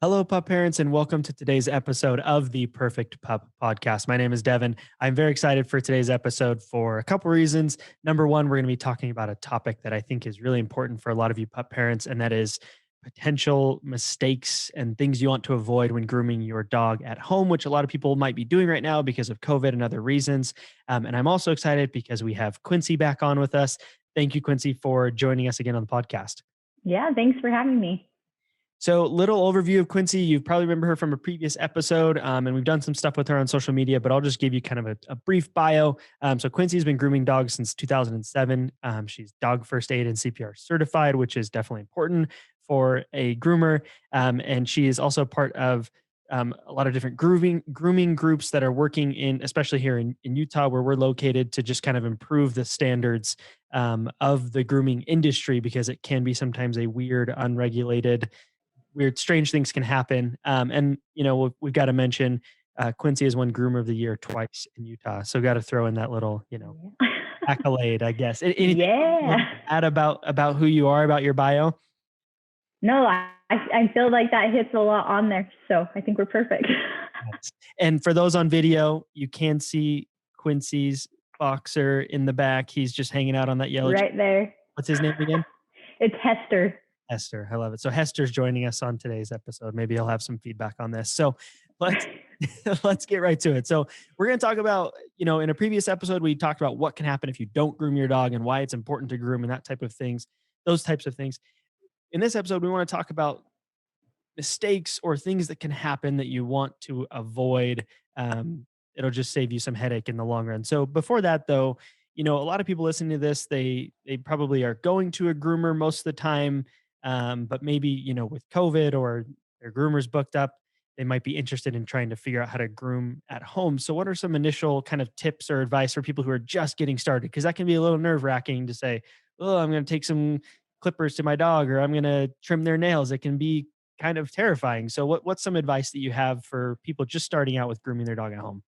Hello, pup parents, and welcome to today's episode of the Perfect Pup Podcast. My name is Devin. I'm very excited for today's episode for a couple reasons. Number one, we're going to be talking about a topic that I think is really important for a lot of you pup parents, and that is potential mistakes and things you want to avoid when grooming your dog at home, which a lot of people might be doing right now because of COVID and other reasons. And I'm also excited because we have Quinci back on with us. Thank you, Quinci, for joining us again on the podcast. Yeah, thanks for having me. So, little overview of Quinci. You probably remember her from a previous episode, and we've done some stuff with her on social media, but I'll just give you kind of a brief bio. So, Quincy's been grooming dogs since 2007. She's dog first aid and CPR certified, which is definitely important for a groomer. And she is also part of a lot of different grooming groups that are working in, especially here in Utah, where we're located, to just kind of improve the standards of the grooming industry, because it can be sometimes a weird, unregulated, strange things can happen. And, we've got to mention Quinci has won Groomer of the Year twice in Utah. So got to throw in that little, accolade, I guess. Anything Yeah. to add about who you are, about your bio? No, I feel like that hits a lot on there. So I think we're perfect. Yes. And for those on video, you can see Quincy's boxer in the back. He's just hanging out on that yellow. Right there. What's his name again? It's Hester. Hester. I love it. So Hester's joining us on today's episode. Maybe he'll have some feedback on this. So let's let's get right to it. So we're going to talk about, in a previous episode, we talked about what can happen if you don't groom your dog and why it's important to groom and that type of things, those types of things. In this episode, we want to talk about mistakes or things that can happen that you want to avoid. It'll just save you some headache in the long run. So before that, though, a lot of people listening to this, they probably are going to a groomer most of the time. But maybe, with COVID or their groomers booked up, they might be interested in trying to figure out how to groom at home. So what are some initial kind of tips or advice for people who are just getting started? Because that can be a little nerve wracking to say, oh, I'm going to take some clippers to my dog, or I'm going to trim their nails. It can be kind of terrifying. So what's some advice that you have for people just starting out with grooming their dog at home?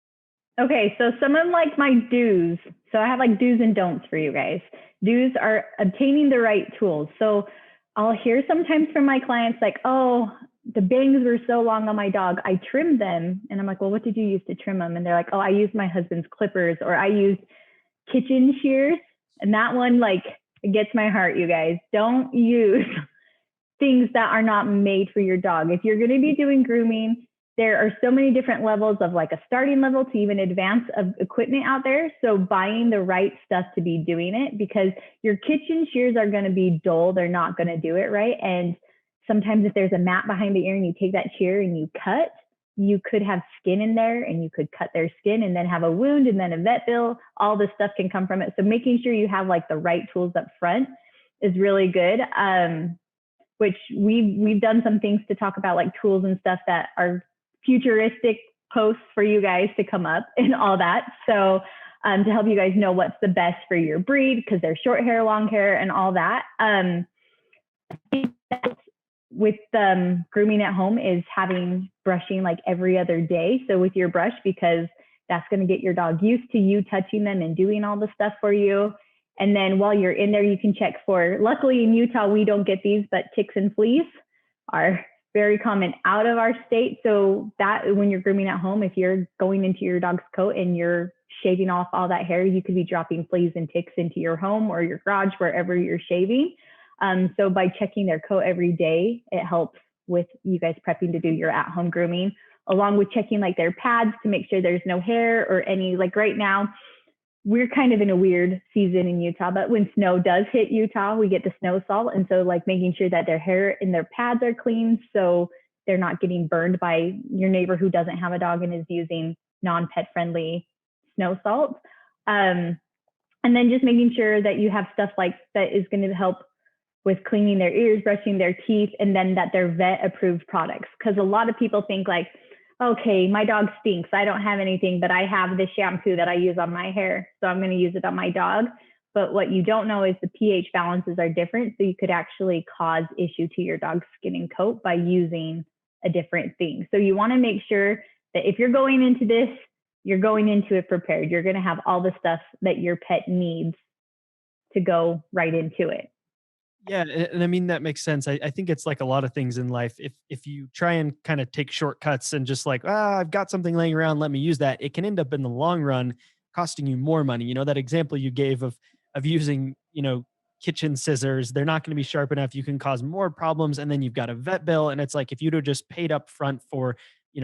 Okay, so some of my do's. So I have do's and don'ts for you guys. Do's are obtaining the right tools. So I'll hear sometimes from my clients oh, the bangs were so long on my dog, I trimmed them. And I'm like, well, what did you use to trim them? And they're like, oh, I used my husband's clippers, or I used kitchen shears. And that one, it gets my heart, you guys. Don't use things that are not made for your dog. If you're going to be doing grooming, there are so many different levels of a starting level to even advanced of equipment out there. So buying the right stuff to be doing it, because your kitchen shears are going to be dull. They're not going to do it right. And sometimes if there's a mat behind the ear and you take that shear and you cut, you could have skin in there and you could cut their skin and then have a wound and then a vet bill. All this stuff can come from it. So making sure you have the right tools up front is really good. Which we've done some things to talk about tools and stuff that are futuristic posts for you guys to come up and all that. So to help you guys know what's the best for your breed, because they're short hair, long hair, and all that. With grooming at home is having brushing every other day. So with your brush, because that's going to get your dog used to you touching them and doing all the stuff for you. And then while you're in there, you can check for, luckily in Utah, we don't get these, but ticks and fleas are very common out of our state. So that when you're grooming at home, if you're going into your dog's coat and you're shaving off all that hair, you could be dropping fleas and ticks into your home or your garage, wherever you're shaving. So by checking their coat every day, it helps with you guys prepping to do your at-home grooming, along with checking their pads to make sure there's no hair or any, right now, we're kind of in a weird season in Utah, but when snow does hit Utah, we get the snow salt. And so making sure that their hair and their pads are clean, so they're not getting burned by your neighbor who doesn't have a dog and is using non-pet friendly snow salt. And then just making sure that you have stuff that is going to help with cleaning their ears, brushing their teeth, and then that they're vet approved products. Because a lot of people think okay, my dog stinks, I don't have anything, but I have this shampoo that I use on my hair, so I'm going to use it on my dog. But what you don't know is the pH balances are different. So you could actually cause issue to your dog's skin and coat by using a different thing. So you want to make sure that if you're going into this, you're going into it prepared. You're going to have all the stuff that your pet needs to go right into it. Yeah, and I mean that makes sense. I think it's like a lot of things in life. If you try and kind of take shortcuts and just like, I've got something laying around, let me use that, it can end up in the long run costing you more money. That example you gave of using, kitchen scissors, they're not going to be sharp enough. You can cause more problems, and then you've got a vet bill. And it's like if you'd have just paid up front for,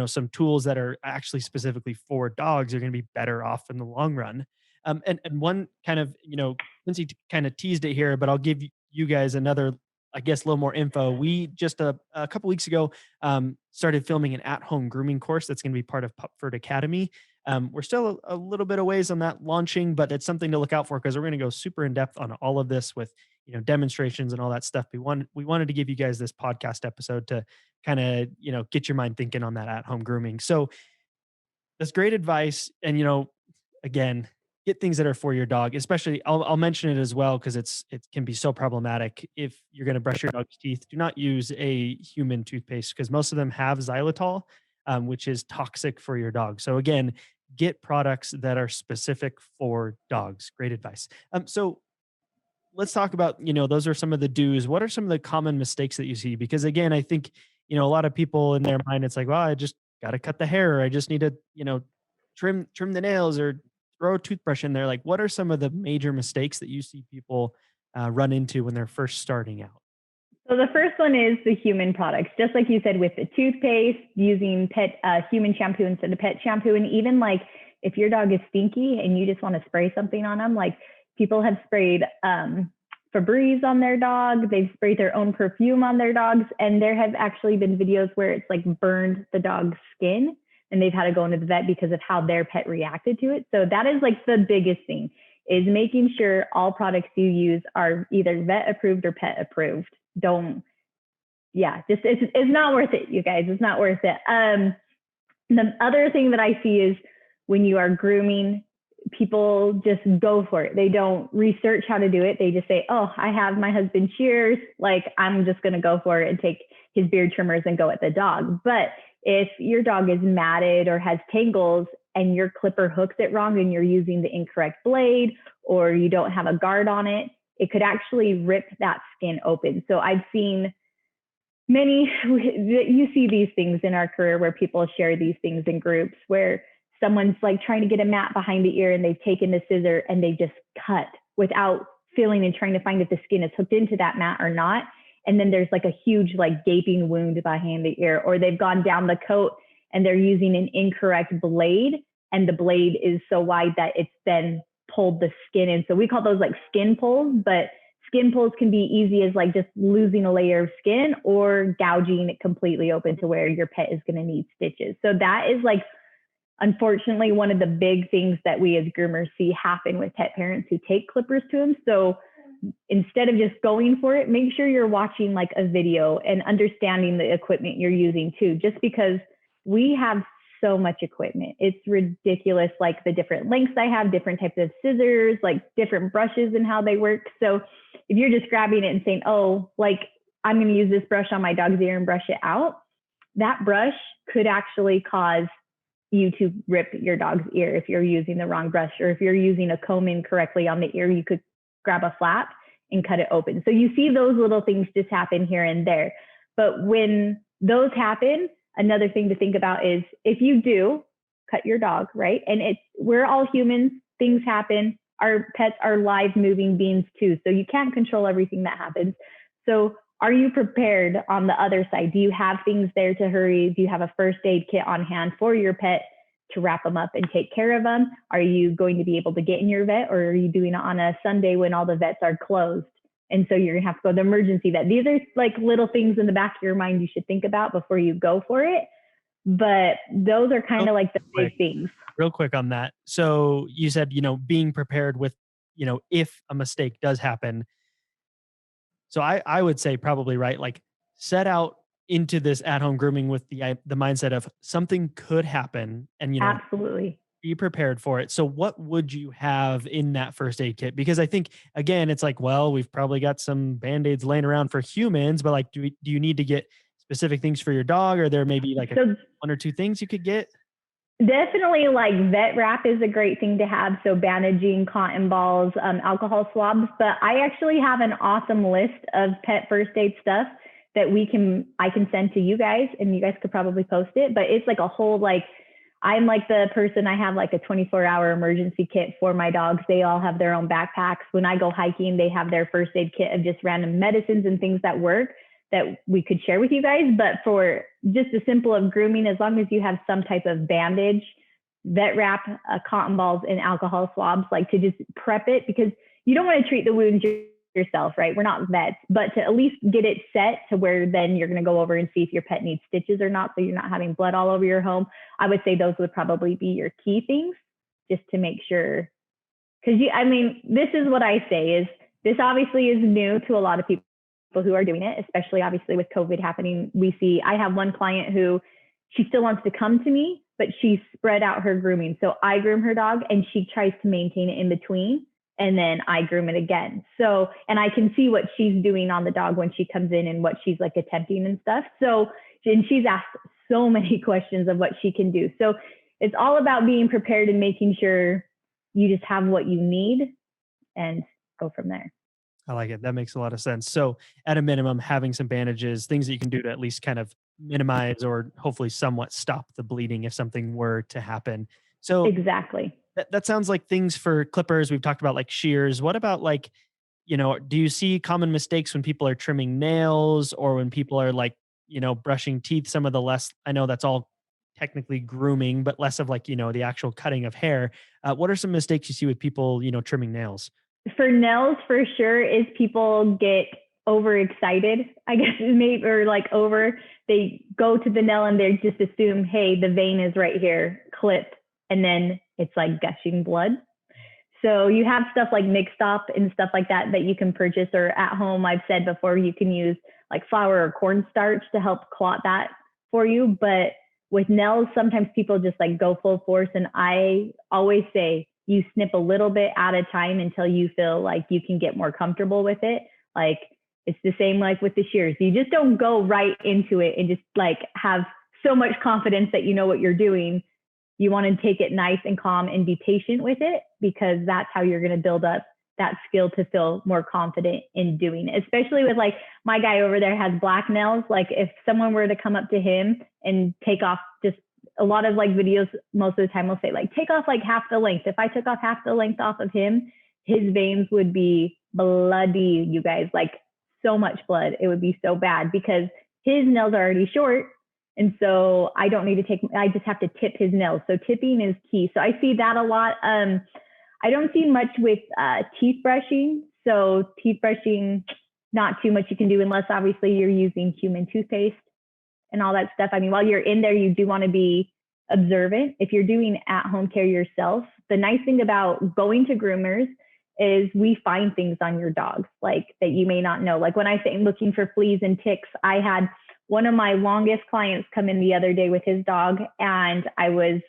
some tools that are actually specifically for dogs, you're going to be better off in the long run. And one kind of, Quincy kind of teased it here, but I'll give you guys another, I guess, a little more info. We just a couple weeks ago started filming an at-home grooming course that's going to be part of Pupford Academy. We're still a little bit of ways on that launching, but it's something to look out for because we're going to go super in depth on all of this with demonstrations and all that stuff. We wanted to give you guys this podcast episode to kind of get your mind thinking on that at-home grooming. So that's great advice. And again, get things that are for your dog. Especially, I'll mention it as well because it can be so problematic. If you're going to brush your dog's teeth, do not use a human toothpaste because most of them have xylitol, which is toxic for your dog. So again, get products that are specific for dogs. Great advice. So let's talk about, those are some of the do's. What are some of the common mistakes that you see? Because again, I think, a lot of people in their mind, it's like, well, I just got to cut the hair. Or I just need to, trim the nails or throw a toothbrush in there. Like, what are some of the major mistakes that you see people run into when they're first starting out? So the first one is the human products, just like you said with the toothpaste, using pet human shampoo instead of pet shampoo, and even like if your dog is stinky and you just want to spray something on them, like people have sprayed Febreze on their dog, they've sprayed their own perfume on their dogs, and there have actually been videos where it's like burned the dog's skin, and they've had to go into the vet because of how their pet reacted to it. So that is like the biggest thing, is making sure all products you use are either vet approved or pet approved. Don't, yeah, just it's not worth it, you guys. It's not worth it. The other thing that I see is when you are grooming, people just go for it. They don't research how to do it. They just say, oh, I have my husband shears, like I'm just going to go for it and take his beard trimmers and go at the dog. But if your dog is matted or has tangles and your clipper hooks it wrong and you're using the incorrect blade, or you don't have a guard on it, it could actually rip that skin open. So I've seen you see these things in our career where people share these things in groups where someone's like trying to get a mat behind the ear and they've taken the scissor and they just cut without feeling and trying to find if the skin is hooked into that mat or not. And then there's like a huge like gaping wound behind the ear, or they've gone down the coat and they're using an incorrect blade, and the blade is so wide that it's then pulled the skin in. So we call those like skin pulls, but skin pulls can be easy as like just losing a layer of skin or gouging it completely open to where your pet is going to need stitches. So that is like, unfortunately, one of the big things that we as groomers see happen with pet parents who take clippers to them. So instead of just going for it, make sure you're watching like a video and understanding the equipment you're using too, just because we have so much equipment. It's ridiculous, like the different lengths I have, different types of scissors, like different brushes and how they work. So if you're just grabbing it and saying, oh, like I'm going to use this brush on my dog's ear and brush it out, that brush could actually cause you to rip your dog's ear if you're using the wrong brush, or if you're using a comb incorrectly on the ear, you could grab a flap and cut it open. So you see those little things just happen here and there. But when those happen, another thing to think about is if you do cut your dog, right? And we're all humans, things happen. Our pets are live moving beings too. So you can't control everything that happens. So are you prepared on the other side? Do you have things there to hurry? Do you have a first aid kit on hand for your pet to wrap them up and take care of them? Are you going to be able to get in your vet, or are you doing it on a Sunday when all the vets are closed? And so you're gonna have to go to the emergency vet. These are like little things in the back of your mind you should think about before you go for it. But those are kind of like the big things. Real quick on that. So you said, being prepared with, if a mistake does happen. So I would say probably, right, like set out into this at-home grooming with the mindset of something could happen, and Absolutely. be prepared for it. So what would you have in that first aid kit? Because I think again, it's like, well, we've probably got some band-aids laying around for humans, but like, do you need to get specific things for your dog? Or there maybe like So one or two things you could get? Definitely, like vet wrap is a great thing to have. So bandaging, cotton balls, alcohol swabs. But I actually have an awesome list of pet first aid stuff that I can send to you guys, and you guys could probably post it. But it's like a whole like I'm like the person, I have like a 24-hour emergency kit for my dogs. They all have their own backpacks. When I go hiking, they have their first aid kit of just random medicines and things that work that we could share with you guys. But for just the simple of grooming, as long as you have some type of bandage, vet wrap, cotton balls, and alcohol swabs, like to just prep it, because you don't want to treat the wounds yourself, right? We're not vets, but to at least get it set to where then you're going to go over and see if your pet needs stitches or not, so you're not having blood all over your home. I would say those would probably be your key things, just to make sure. Because this is what I say is this obviously is new to a lot of people who are doing it, especially obviously with COVID happening. I have one client who she still wants to come to me, but she spread out her grooming. So I groom her dog and she tries to maintain it in between, and then I groom it again. So, and I can see what she's doing on the dog when she comes in and what she's like attempting and stuff. So, and she's asked so many questions of what she can do. So it's all about being prepared and making sure you just have what you need and go from there. I like it. That makes a lot of sense. So, at a minimum, having some bandages, things that you can do to at least kind of minimize or hopefully somewhat stop the bleeding if something were to happen. So, Exactly. that sounds like things for clippers. We've talked about like shears. What about like, do you see common mistakes when people are trimming nails or when people are like, brushing teeth? Some of the less, I know that's all technically grooming, but less of like, the actual cutting of hair. What are some mistakes you see with people, trimming nails? For nails, for sure, is people get overexcited, I guess, maybe, or like they go to the nail and they just assume, hey, the vein is right here, clip, and then it's like gushing blood. So you have stuff like mixed up and stuff like that that you can purchase, or at home, I've said before, you can use like flour or cornstarch to help clot that for you. But with nails, sometimes people just like go full force. And I always say you snip a little bit at a time until you feel like you can get more comfortable with it. Like it's the same like with the shears. You just don't go right into it and just like have so much confidence that you know what you're doing. You want to take it nice and calm and be patient with it, because that's how you're going to build up that skill to feel more confident in doing it. Especially with like my guy over there has black nails. Like if someone were to come up to him and take off, just a lot of like videos most of the time will say like, take off like half the length. If I took off half the length off of him, his veins would be bloody, you guys, like so much blood. It would be so bad because his nails are already short. And so I don't need to I just have to tip his nails. So tipping is key. So I see that a lot. I don't see much with teeth brushing. So teeth brushing, not too much you can do unless obviously you're using human toothpaste and all that stuff. I mean, while you're in there, you do want to be observant. If you're doing at-home care yourself, the nice thing about going to groomers is we find things on your dogs like that you may not know. Like when I say looking for fleas and ticks, I had one of my longest clients come in the other day with his dog, and I was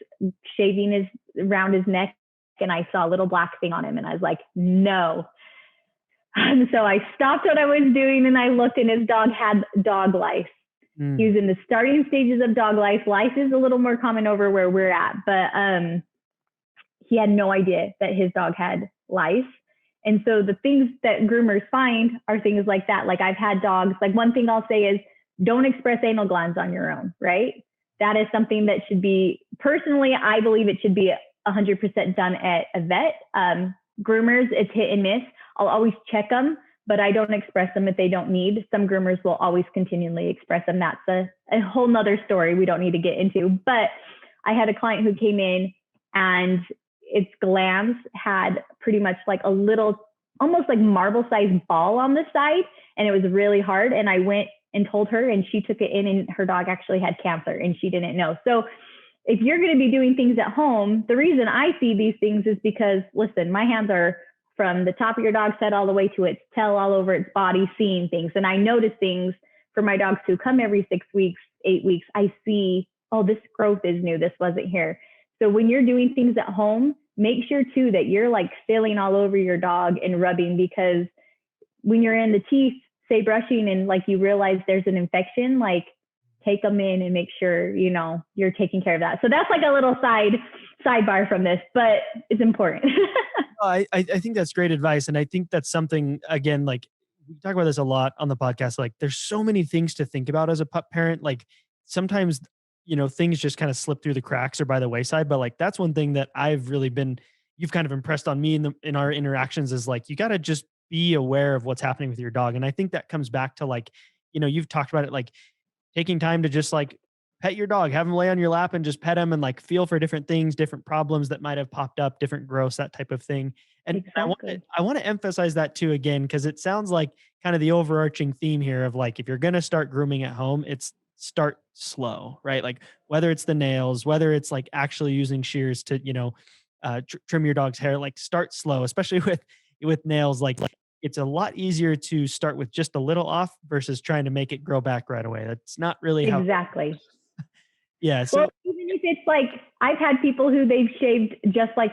shaving around his neck, and I saw a little black thing on him, and I was like, no. And so I stopped what I was doing and I looked, and his dog had dog lice. He was in the starting stages of dog lice. Lice is a little more common over where we're at, but he had no idea that his dog had lice. And so the things that groomers find are things like that. Like I've had dogs, like one thing I'll say is don't express anal glands on your own, right? That is something that should be, personally, I believe it should be 100% done at a vet. Groomers, it's hit and miss. I'll always check them, but I don't express them if they don't need. Some groomers will always continually express them. That's a whole nother story we don't need to get into. But I had a client who came in and its glands had pretty much like a little, almost like marble-sized ball on the side, and it was really hard. And I went and told her, and she took it in, and her dog actually had cancer, and she didn't know. So if you're going to be doing things at home, the reason I see these things is because, listen, my hands are from the top of your dog's head all the way to its tail, all over its body, seeing things. And I notice things for my dogs who come every 6 weeks, 8 weeks. I see, oh, this growth is new. This wasn't here. So when you're doing things at home, make sure too that you're like feeling all over your dog and rubbing, because when you're in the teeth, say brushing, and like you realize there's an infection, like take them in and make sure, you're taking care of that. So that's like a little sidebar from this, but it's important. I think that's great advice. And I think that's something, again, like we talk about this a lot on the podcast. Like there's so many things to think about as a pup parent. Like sometimes, things just kind of slip through the cracks or by the wayside. But like that's one thing that I've really been, you've kind of impressed on me in our interactions is like, you got to just be aware of what's happening with your dog. And I think that comes back to like, you've talked about it, like taking time to just like pet your dog, have him lay on your lap and just pet him and like feel for different things, different problems that might have popped up, different growths, that type of thing. And Exactly. I want to emphasize that too again, because it sounds like kind of the overarching theme here of like if you're going to start grooming at home, it's start slow, right? Like whether it's the nails, whether it's like actually using shears to, trim your dog's hair, like start slow, especially with nails. Like it's a lot easier to start with just a little off versus trying to make it grow back right away. That's not really how. Exactly. Yeah. Well, So even if it's like, I've had people who they've shaved just like,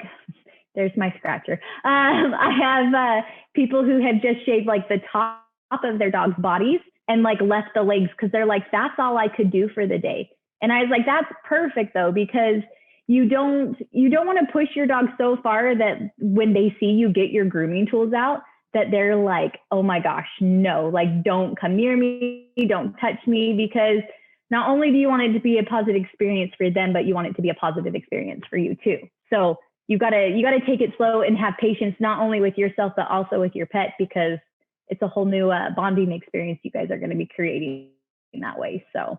there's my scratcher. I have people who have just shaved like the top of their dog's bodies and like left the legs because they're like, that's all I could do for the day. And I was like, that's perfect though, because you don't want to push your dog so far that when they see you get your grooming tools out, that they're like, oh my gosh, no, like don't come near me, don't touch me, because not only do you want it to be a positive experience for them, but you want it to be a positive experience for you too. So you gotta take it slow and have patience, not only with yourself, but also with your pet, because it's a whole new bonding experience you guys are going to be creating in that way. So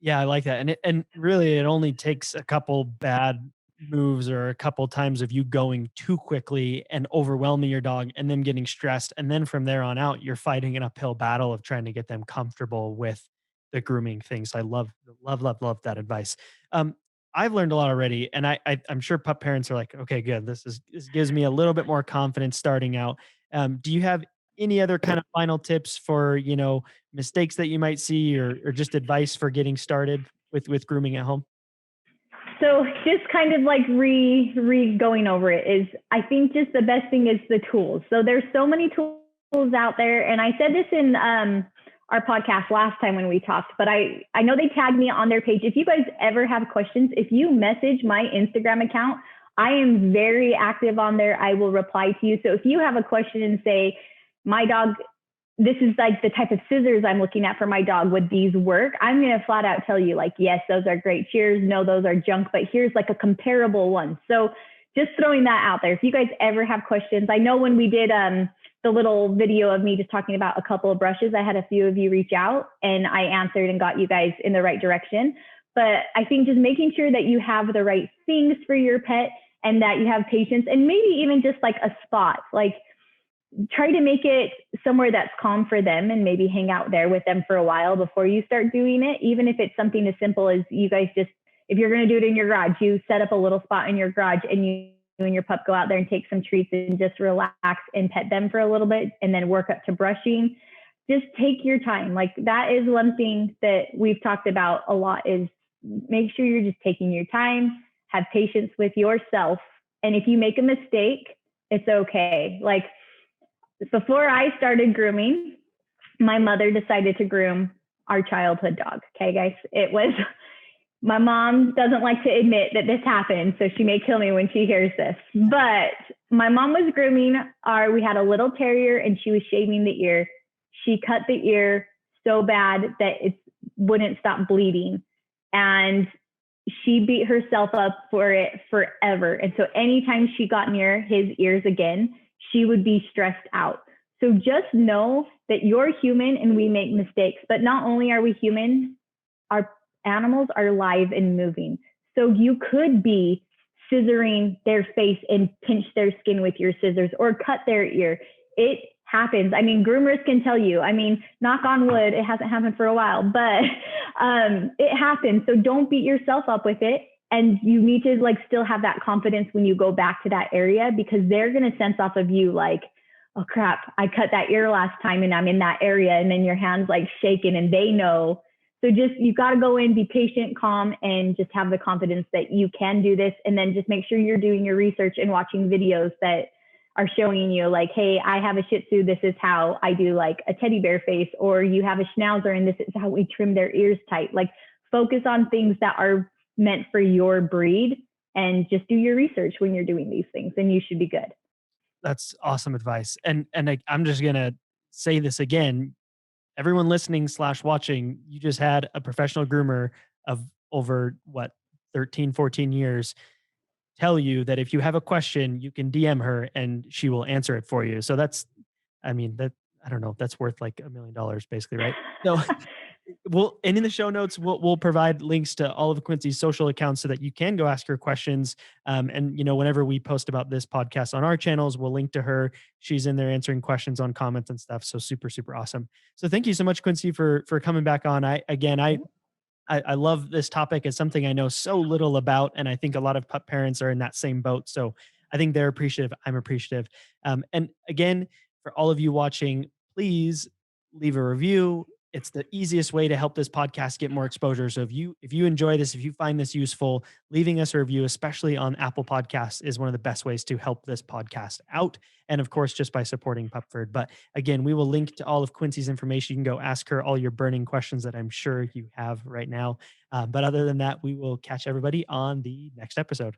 yeah, I like that. And really it only takes a couple bad moves or a couple times of you going too quickly and overwhelming your dog and them getting stressed. And then from there on out, you're fighting an uphill battle of trying to get them comfortable with the grooming things. I love that advice. Um, I've learned a lot already, and I'm sure pup parents are like, okay, good. This gives me a little bit more confidence starting out. Do you have any other kind of final tips for mistakes that you might see, or just advice for getting started with grooming at home? So just kind of like going over it is, I think just the best thing is the tools. So there's so many tools out there. And I said this in our podcast last time when we talked, but I know they tagged me on their page. If you guys ever have questions, if you message my Instagram account, I am very active on there. I will reply to you. So if you have a question and say, my dog, this is like the type of scissors I'm looking at for my dog, would these work? I'm going to flat out tell you like, yes, those are great shears. No, those are junk, but here's like a comparable one. So just throwing that out there. If you guys ever have questions, I know when we did the little video of me just talking about a couple of brushes, I had a few of you reach out and I answered and got you guys in the right direction. But I think just making sure that you have the right things for your pet and that you have patience, and maybe even just like a spot, like try to make it somewhere that's calm for them and maybe hang out there with them for a while before you start doing it. Even if it's something as simple as you guys just, if you're going to do it in your garage, you set up a little spot in your garage and you and your pup go out there and take some treats and just relax and pet them for a little bit and then work up to brushing. Just take your time. Like that is one thing that we've talked about a lot, is make sure you're just taking your time, have patience with yourself. And if you make a mistake, it's okay. Like before I started grooming, my mother decided to groom our childhood dog. Okay, guys, it was, my mom doesn't like to admit that this happened, so she may kill me when she hears this. But my mom was grooming we had a little terrier and she was shaving the ear. She cut the ear so bad that it wouldn't stop bleeding. And she beat herself up for it forever. And so anytime she got near his ears again, she would be stressed out. So just know that you're human and we make mistakes, but not only are we human, our animals are live and moving. So you could be scissoring their face and pinch their skin with your scissors or cut their ear. It happens. I mean, groomers can tell you, I mean, knock on wood, it hasn't happened for a while, but it happens. So don't beat yourself up with it. And you need to like still have that confidence when you go back to that area, because they're going to sense off of you like, oh crap, I cut that ear last time and I'm in that area. And then your hand's like shaking and they know. So just, you got to go in, be patient, calm, and just have the confidence that you can do this. And then just make sure you're doing your research and watching videos that are showing you like, hey, I have a Shih Tzu. This is how I do like a teddy bear face, or you have a Schnauzer and this is how we trim their ears tight. Like focus on things that are meant for your breed and just do your research when you're doing these things and you should be good. That's awesome advice. And I'm just gonna say this again. Everyone listening slash watching, you just had a professional groomer of over what 13, 14 years tell you that if you have a question, you can DM her and she will answer it for you. So that's, I mean, that I don't know, that's worth like $1 million basically, right? So and in the show notes, we'll provide links to all of Quinci's social accounts so that you can go ask her questions. And whenever we post about this podcast on our channels, we'll link to her. She's in there answering questions on comments and stuff. So super, super awesome. So thank you so much, Quinci, for coming back on. I love this topic. It's something I know so little about, and I think a lot of pup parents are in that same boat. So I think they're appreciative. I'm appreciative. And again, for all of you watching, please leave a review. It's the easiest way to help this podcast get more exposure. So if you enjoy this, if you find this useful, leaving us a review, especially on Apple Podcasts, is one of the best ways to help this podcast out. And of course, just by supporting Pupford. But again, we will link to all of Quinci's information. You can go ask her all your burning questions that I'm sure you have right now. But other than that, we will catch everybody on the next episode.